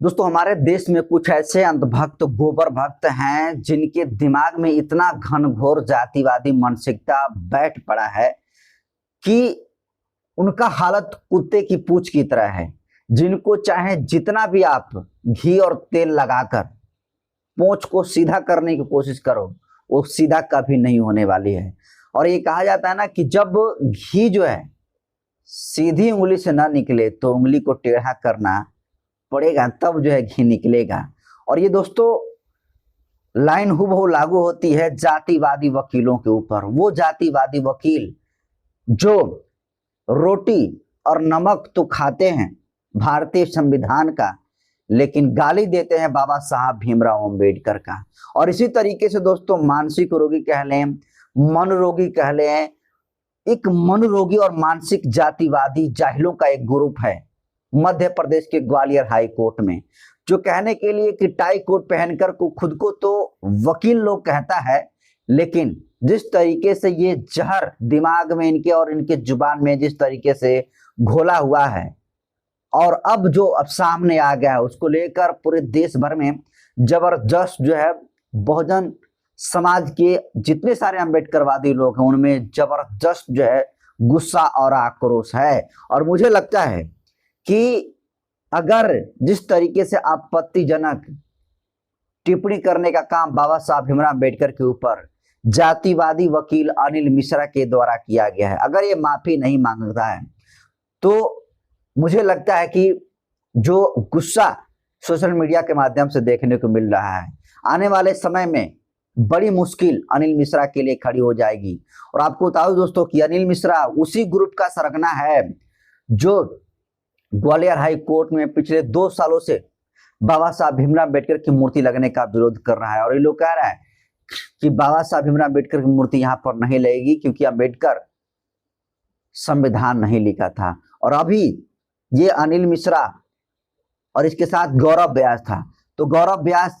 दोस्तों हमारे देश में कुछ ऐसे अंधभक्त गोबर भक्त हैं जिनके दिमाग में इतना घनघोर जातिवादी मानसिकता बैठ पड़ा है कि उनका हालत कुत्ते की पूंछ की तरह है। जिनको चाहे जितना भी आप घी और तेल लगाकर पूंछ को सीधा करने की कोशिश करो, वो सीधा कभी नहीं होने वाली है। और ये कहा जाता है ना कि जब घी जो है सीधी उंगली से ना निकले तो उंगली को टेढ़ा करना पड़ेगा, तब जो है घी निकलेगा। और ये दोस्तों लाइन हूबहू लागू होती है जातिवादी वकीलों के ऊपर। वो जातिवादी वकील जो रोटी और नमक तो खाते हैं भारतीय संविधान का, लेकिन गाली देते हैं बाबा साहब भीमराव अंबेडकर का। और इसी तरीके से दोस्तों मानसिक रोगी कह लें, मन रोगी कह लें, एक मन रोगी और मानसिक जातिवादी जाहिलों का एक ग्रुप है मध्य प्रदेश के ग्वालियर हाई कोर्ट में, जो कहने के लिए कि टाई कोट पहनकर को खुद को तो वकील लोग कहता है, लेकिन जिस तरीके से ये जहर दिमाग में इनके और इनके जुबान में जिस तरीके से घोला हुआ है और अब जो अब सामने आ गया है, उसको लेकर पूरे देश भर में जबरदस्त जो है बहुजन समाज के जितने सारे अंबेडकरवादी लोग हैं उनमें जबरदस्त जो है गुस्सा और आक्रोश है। और मुझे लगता है कि अगर जिस तरीके से आपत्तिजनक टिप्पणी करने का काम बाबा साहब भीमराव अम्बेडकर के ऊपर जातिवादी वकील अनिल मिश्रा के द्वारा किया गया है, अगर ये माफी नहीं मांगता है तो मुझे लगता है कि जो गुस्सा सोशल मीडिया के माध्यम से देखने को मिल रहा है, आने वाले समय में बड़ी मुश्किल अनिल मिश्रा के लिए खड़ी हो जाएगी। और आपको बता दूं दोस्तों कि अनिल मिश्रा उसी ग्रुप का सरगना है जो ग्वालियर हाई कोर्ट में पिछले 2 सालों से बाबा साहब भीमराव अम्बेडकर की मूर्ति लगने का विरोध कर रहा है। और ये लोग कह रहा है कि बाबा साहब भीमराव अम्बेडकर की मूर्ति यहाँ पर नहीं लगेगी क्योंकि अम्बेडकर संविधान नहीं लिखा था। और अभी ये अनिल मिश्रा और इसके साथ गौरव व्यास था, तो गौरव व्यास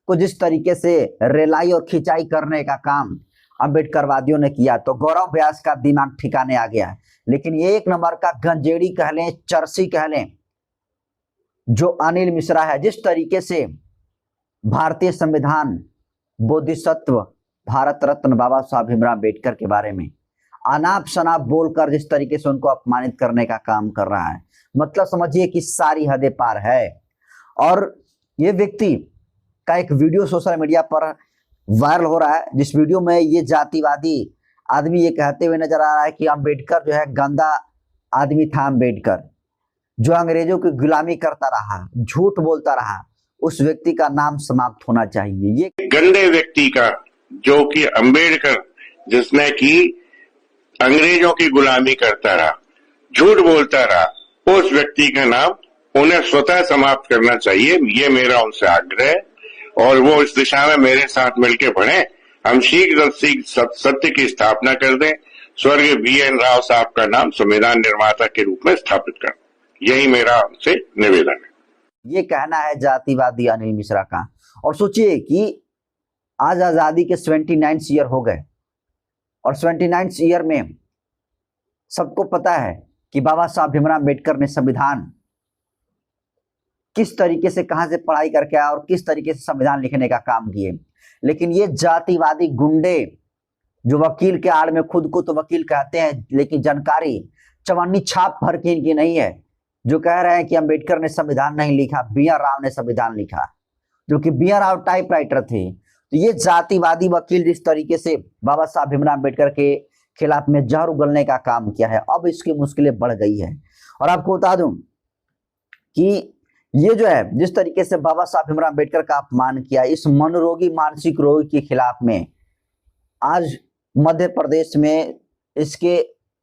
को जिस तरीके से रेलाई और खिंचाई करने का काम अम्बेडकरवादियों ने किया, तो गौरव व्यास का दिमाग ठिकाने आ गया। लेकिन ये एक नंबर का गंजेड़ी कह लें, चरसी कह लें, जो अनिल मिश्रा है, जिस तरीके से भारतीय संविधान, बोधिसत्व, भारत रत्न बाबा साहब भीमराव अम्बेडकर के बारे में अनाप शनाप बोलकर जिस तरीके से उनको अपमानित करने का काम कर रहा है, मतलब समझिए कि सारी हदें पार है। और ये व्यक्ति का एक वीडियो सोशल मीडिया पर वायरल हो रहा है, जिस वीडियो में ये जातिवादी आदमी ये कहते हुए नजर आ रहा है कि अम्बेडकर जो है गंदा आदमी था, अम्बेडकर जो अंग्रेजों की गुलामी करता रहा, झूठ बोलता रहा, उस व्यक्ति का नाम समाप्त होना चाहिए। ये गंदे व्यक्ति का जो कि अम्बेडकर जिसने की अंग्रेजों की गुलामी करता रहा, झूठ बोलता रहा, उस व्यक्ति का नाम उन्हें स्वतः समाप्त करना चाहिए। ये मेरा उनसे आग्रह है और वो इस दिशा में मेरे साथ मिलकर बढ़े। हम शीघ्र सत्य की स्थापना कर दें, स्वर्गीय BN राव साहब का नाम संविधान निर्माता के रूप में स्थापित कर, यही मेरा उनसे निवेदन है। ये कहना है जातिवादी अनिल मिश्रा का। और सोचिए कि आज आजादी के 79 ईयर हो गए और 79 ईयर में सबको पता है कि बाबा साहब भीमराव अम्बेडकर ने संविधान किस तरीके से कहां से पढ़ाई करके आया और किस तरीके से संविधान लिखने का काम किए। लेकिन ये जातिवादी गुंडे जो वकील के आड़ में खुद को तो वकील कहते हैं, लेकिन जानकारी चवन्नी छाप भर की इनकी नहीं है, जो कह रहे हैं कि अम्बेडकर ने संविधान नहीं लिखा, BR राव ने संविधान लिखा, जो कि BR राव टाइपराइटर थे। तो ये जातिवादी वकील जिस तरीके से बाबा साहब भीमराव अम्बेडकर के खिलाफ में जहर उगलने का काम किया है, अब इसकी मुश्किलें बढ़ गई है। और आपको बता दूं कि ये जो है जिस तरीके से बाबा साहब भीमराव अम्बेडकर का अपमान किया, इस मनोरोगी मानसिक रोगी के खिलाफ में आज मध्य प्रदेश में इसके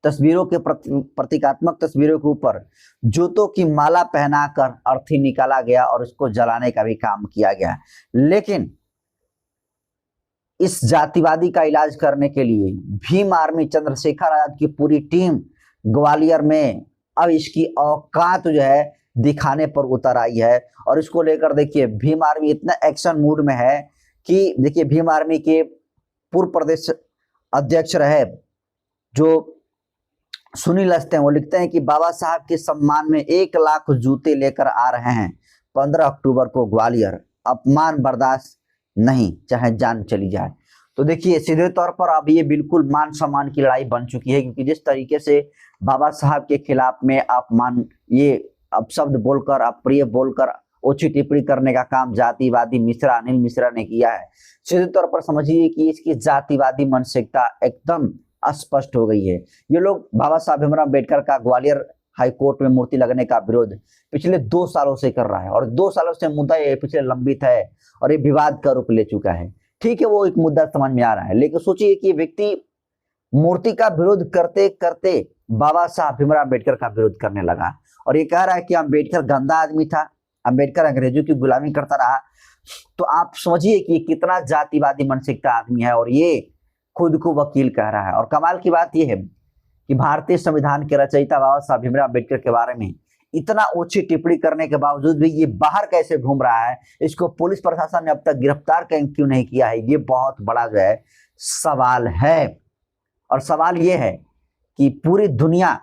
तस्वीरों के प्रतीकात्मक तस्वीरों के ऊपर जूतों की माला पहनाकर अर्थी निकाला गया और उसको जलाने का भी काम किया गया। लेकिन इस जातिवादी का इलाज करने के लिए भीम आर्मी चंद्रशेखर आजाद की पूरी टीम ग्वालियर में अब इसकी औकात जो है दिखाने पर उतर आई है। और इसको लेकर देखिए भीम आर्मी इतना एक्शन मूड में है कि देखिए भीम आर्मी के पूर्व प्रदेश अध्यक्ष रहे जो सुनील अस्ते हैं, वो लिखते हैं कि बाबा साहब के सम्मान में 1 लाख जूते लेकर आ रहे हैं, 15 अक्टूबर को ग्वालियर, अपमान बर्दाश्त नहीं, चाहे जान चली जाए। तो देखिए सीधे तौर पर अब ये बिल्कुल मान सम्मान की लड़ाई बन चुकी है, क्योंकि जिस तरीके से बाबा साहब के खिलाफ में अपमान, ये अपशब्द बोलकर, अप्रिय बोलकर ओछी टिप्पणी करने का काम जातिवादी मिश्रा, अनिल मिश्रा ने किया है, सीधे तौर पर समझिए कि इसकी जातिवादी मानसिकता एकदम स्पष्ट हो गई है। ये लोग बाबा साहब भीमराव अम्बेडकर का ग्वालियर हाई कोर्ट में मूर्ति लगने का विरोध पिछले 2 सालों से कर रहा है, और 2 सालों से मुद्दा ये पिछले लंबित है और ये विवाद का रूप ले चुका है। ठीक है, वो एक मुद्दा समझ में आ रहा है, लेकिन सोचिए कि व्यक्ति मूर्ति का विरोध करते करते बाबा साहब भीमराव अम्बेडकर का विरोध करने लगा, और ये कह रहा है कि अम्बेडकर गंदा आदमी था, अम्बेडकर अंग्रेजों की गुलामी करता रहा। तो आप समझिए कि कितना जातिवादी मानसिकता आदमी है, और ये खुद को वकील कह रहा है। और कमाल की बात यह है कि भारतीय संविधान के रचयिता बाबा साहब भीमराव अम्बेडकर के बारे में इतना ऊंची टिप्पणी करने के बावजूद भी ये बाहर कैसे घूम रहा है, इसको पुलिस प्रशासन ने अब तक गिरफ्तार क्यों नहीं किया है, ये बहुत बड़ा जो है सवाल है। और सवाल ये है कि पूरी दुनिया,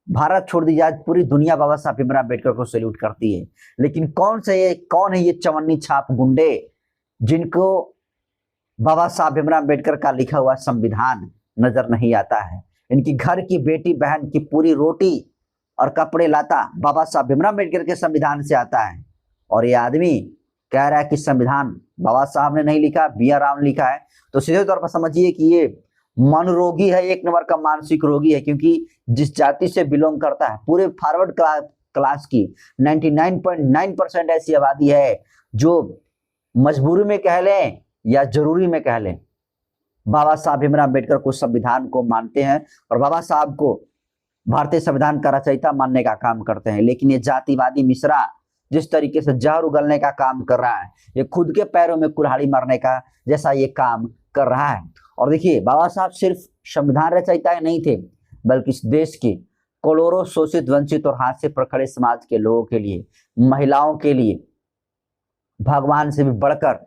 भारत छोड़ दी जाए, पूरी दुनिया बाबा साहब भीमराव अम्बेडकर को सैल्यूट करती है, लेकिन कौन है ये चवन्नी छाप गुंडे जिनको बाबा साहब भीमराव अम्बेडकर का लिखा हुआ संविधान नजर नहीं आता है। इनकी घर की बेटी बहन की पूरी रोटी और कपड़े लाता बाबा साहब भीमराव अम्बेडकर के संविधान से आता है, और ये आदमी कह रहा है कि संविधान बाबा साहब ने नहीं लिखा, बी.आर. राव ने लिखा है। तो सीधे तौर पर समझिए कि ये मनोरोगी है, एक नंबर का मानसिक रोगी है, क्योंकि जिस जाति से बिलोंग करता है, पूरे फॉरवर्ड क्लास की 99.9% ऐसी आबादी है जो मजबूरी में कह लें या जरूरी में कह लें, बाबा साहब भीमराव अम्बेडकर को, संविधान को मानते हैं और बाबा साहब को भारतीय संविधान का रचयिता मानने का काम करते हैं। लेकिन ये जातिवादी मिश्रा जिस तरीके से जहर उगलने का काम कर रहा है, ये खुद के पैरों में कुल्हाड़ी मारने का जैसा ये काम कर रहा है। और देखिए बाबा साहब सिर्फ संविधान रचयिता नहीं थे, बल्कि इस देश के करोड़ों शोषित, वंचित और हाथ से पकड़े समाज के लोगों के लिए, महिलाओं के लिए भगवान से भी बढ़कर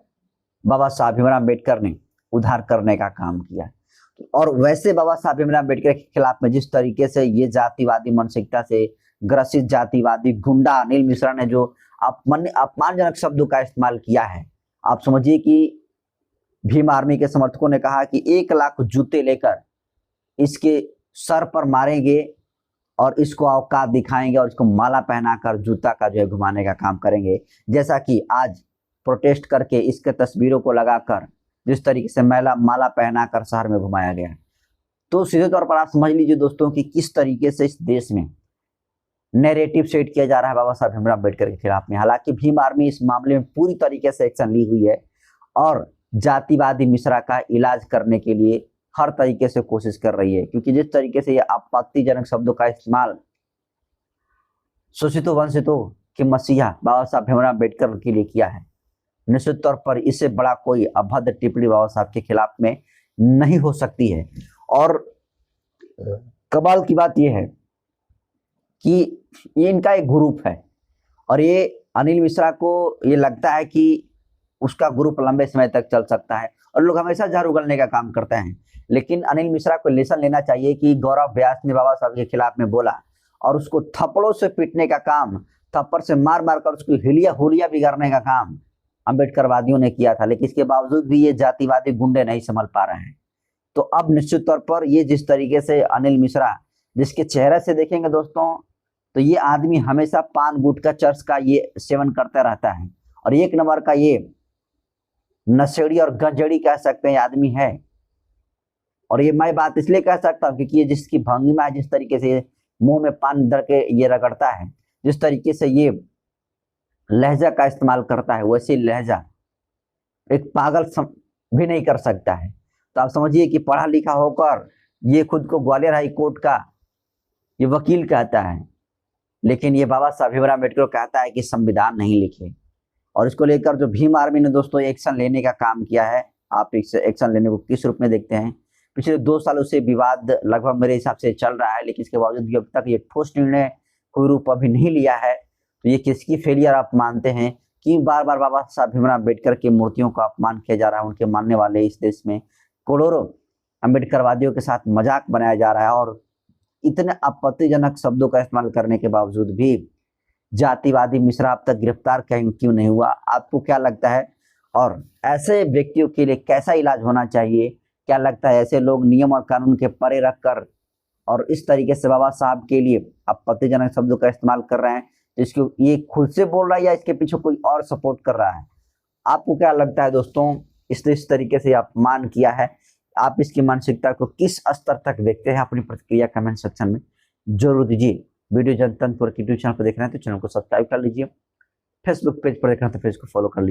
बाबा साहब भीमराव अम्बेडकर ने उद्धार करने का काम किया। और वैसे बाबा साहब भीमराव अम्बेडकर के खिलाफ में जिस तरीके से ये जातिवादी मानसिकता से ग्रसित जातिवादी गुंडा अनिल मिश्रा ने जो अपमानजनक शब्दों का इस्तेमाल किया है, आप समझिए कि भीम आर्मी के समर्थकों ने कहा कि 1 लाख जूते लेकर इसके सर पर मारेंगे और इसको औकात दिखाएंगे और इसको माला पहनाकर जूता का जो है घुमाने का काम करेंगे। जैसा कि आज प्रोटेस्ट करके इसके तस्वीरों को लगाकर जिस तरीके से माला पहनाकर शहर में घुमाया गया। तो सीधे तौर पर आप समझ लीजिए दोस्तों कि किस तरीके से इस देश में नैरेटिव सेट किया जा रहा है बाबा साहब भीमराव अम्बेडकर के खिलाफ में। हालांकि भीम आर्मी इस मामले में पूरी तरीके से एक्शन ली हुई है और जातिवादी मिश्रा का इलाज करने के लिए हर तरीके से कोशिश कर रही है, क्योंकि जिस तरीके से ये आपत्तिजनक शब्दों का इस्तेमाल शोषितों वंचितों के मसीहा बाबा साहब भीमराव अम्बेडकर के लिए किया है, निश्चित तौर पर इससे बड़ा कोई अभद्र टिप्पणी बाबा साहब के खिलाफ में नहीं हो सकती है। और कमाल की बात यह है कि ये इनका एक ग्रुप है और ये अनिल मिश्रा को ये लगता है कि उसका ग्रुप लंबे समय तक चल सकता है और लोग हमेशा जहर उगलने का काम करते हैं। लेकिन अनिल मिश्रा को लेसन लेना चाहिए कि गौरव व्यास ने बाबा साहब के खिलाफ में बोला और उसको थप्पड़ों से पीटने का काम, थप्पड़ से मार मार कर उसको हुलिया बिगाड़ने का काम अम्बेडकरवादियों ने किया था। लेकिन इसके बावजूद भी ये जातिवादी गुंडे नहीं संभल पा रहे हैं। तो अब निश्चित तौर पर ये जिस तरीके से अनिल मिश्रा, जिसके चेहरे से देखेंगे दोस्तों तो ये आदमी हमेशा पान गुटखा चर्च का ये सेवन करता रहता है और एक नंबर का ये नशेड़ी और गंजड़ी कह सकते हैं आदमी है। और ये मैं बात इसलिए कह सकता हूँ क्योंकि ये जिसकी भंगिमा है, जिस तरीके से मुंह में पान धर के ये रगड़ता है, जिस तरीके से ये लहजा का इस्तेमाल करता है, वैसे लहजा एक पागल भी नहीं कर सकता है। तो आप समझिए कि पढ़ा लिखा होकर ये खुद को ग्वालियर हाई कोर्ट का ये वकील कहता है, लेकिन ये बाबा साहब भीमराव अम्बेडकर कहता है कि संविधान नहीं लिखे। और इसको लेकर जो भीम आर्मी ने दोस्तों एक्शन लेने का काम किया है, आप इस एक्शन लेने को किस रूप में देखते हैं? पिछले 2 सालों से विवाद लगभग मेरे हिसाब से चल रहा है, लेकिन इसके बावजूद भी अब तक ये ठोस निर्णय कोई रूप अभी नहीं लिया है। तो ये किसकी फेलियर आप मानते हैं कि बार बार बाबा साहब भीमराव अम्बेडकर की मूर्तियों का अपमान किया जा रहा है? उनके मानने वाले इस देश में करोड़ों अम्बेडकरवादियों के साथ मजाक बनाया जा रहा है और इतने आपत्तिजनक शब्दों का इस्तेमाल करने के बावजूद भी जातिवादी मिश्रा अब तक गिरफ्तार क्यों नहीं हुआ? आपको क्या लगता है? और ऐसे व्यक्तियों के लिए कैसा इलाज होना चाहिए? क्या लगता है ऐसे लोग नियम और कानून के परे रखकर और इस तरीके से बाबा साहब के लिए आपत्तिजनक शब्दों का इस्तेमाल कर रहे हैं, तो इसको ये खुद से बोल रहा है या इसके पीछे कोई और सपोर्ट कर रहा है? आपको क्या लगता है दोस्तों? इस तरीके से अपमान किया है, आप इसकी मानसिकता को किस स्तर तक देखते हैं? अपनी प्रतिक्रिया कमेंट सेक्शन में जरूर दीजिए। वीडियो जनतंत्र यूट्यूब चैनल पर देख रहे हैं तो चैनल को सब्सक्राइब कर लीजिए। फेसबुक पेज पर देख रहे हैं तो पेज को फॉलो कर लीजिए।